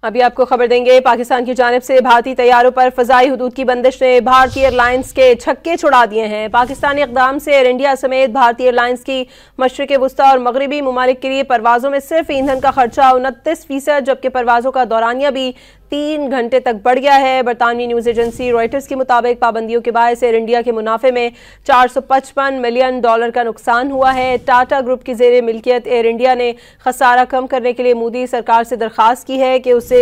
अभी आपको खबर देंगे, पाकिस्तान की जानिब से भारतीय तैयारों पर फजाई हुदूद की बंदिश ने भारतीय एयरलाइंस के छक्के छुड़ा दिए हैं। पाकिस्तानी इक़दाम से एयर इंडिया समेत भारतीय एयरलाइंस की मशरिक़ वुस्ता और मगरबी ममालिक के लिए परवाज़ों में सिर्फ ईंधन का खर्चा 29%, जबकि परवाज़ों का दौरानिया भी 3 घंटे तक बढ़ गया है। बरतानवी न्यूज़ एजेंसी रॉयटर्स के मुताबिक पाबंदियों के बायस एयर इंडिया के मुनाफे में $455 मिलियन का नुकसान हुआ है। टाटा ग्रुप की ज़ेर मिल्कियत एयर इंडिया ने खसारा कम करने के लिए मोदी सरकार से दरख्वास्त की है कि उसे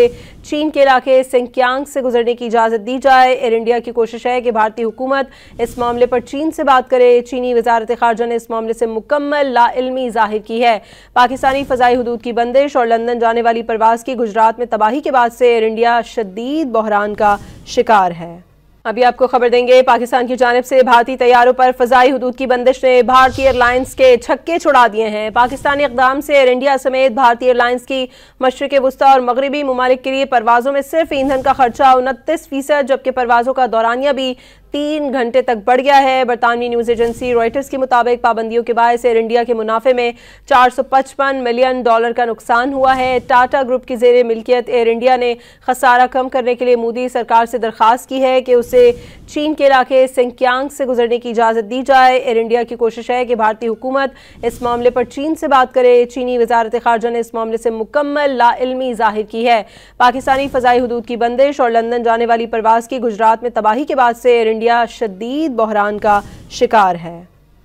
चीन के इलाके सिंकियांग से गुजरने की इजाज़त दी जाए। एयर इंडिया की कोशिश है कि भारतीय हुकूमत इस मामले पर चीन से बात करे। चीनी वजारत खारजा ने इस मामले से मुकम्मल लाइल्मी जाहिर की है। पाकिस्तानी फ़ज़ाई हुदूद की बंदिश और लंदन जाने वाली परवाज़ की गुजरात में तबाही के बाद से एयर इंडिया शदीद बहरान का शिकार है। अभी आपको खबर देंगे, पाकिस्तान की जानिब से भारतीय तैयारों पर फजाई हुदूद की बंदिश ने भारतीय एयरलाइंस के छक्के छुड़ा दिए हैं। पाकिस्तानी इक़दाम से एयर इंडिया समेत भारतीय एयरलाइंस की मशरिक़ वुस्ता और मगरबी ममालिक के लिए परवाज़ों में सिर्फ ईंधन का खर्चा 29%, जबकि परवाज़ों का दौरानिया भी 3 घंटे तक बढ़ गया है। बरतानवी न्यूज़ एजेंसी रॉयटर्स के मुताबिक पाबंदियों के बायस एयर इंडिया के मुनाफे में $455 मिलियन का नुकसान हुआ है। टाटा ग्रुप की ज़ेर मिल्कियत एयर इंडिया ने खसारा कम करने के लिए मोदी सरकार से दरख्वास्त की है कि उसे चीन के इलाके सिंकियांग से गुजरने की इजाज़त दी जाए। एयर इंडिया की कोशिश है कि भारतीय हुकूमत इस मामले पर चीन से बात करे। चीनी वजारत खारजा ने इस मामले से मुकम्मल लाइल्मी जाहिर की है। पाकिस्तानी फ़ज़ाई हुदूद की बंदिश और लंदन जाने वाली परवाज़ की गुजरात में तबाही के बाद से एयर इंडिया शदीद बहरान का शिकार है।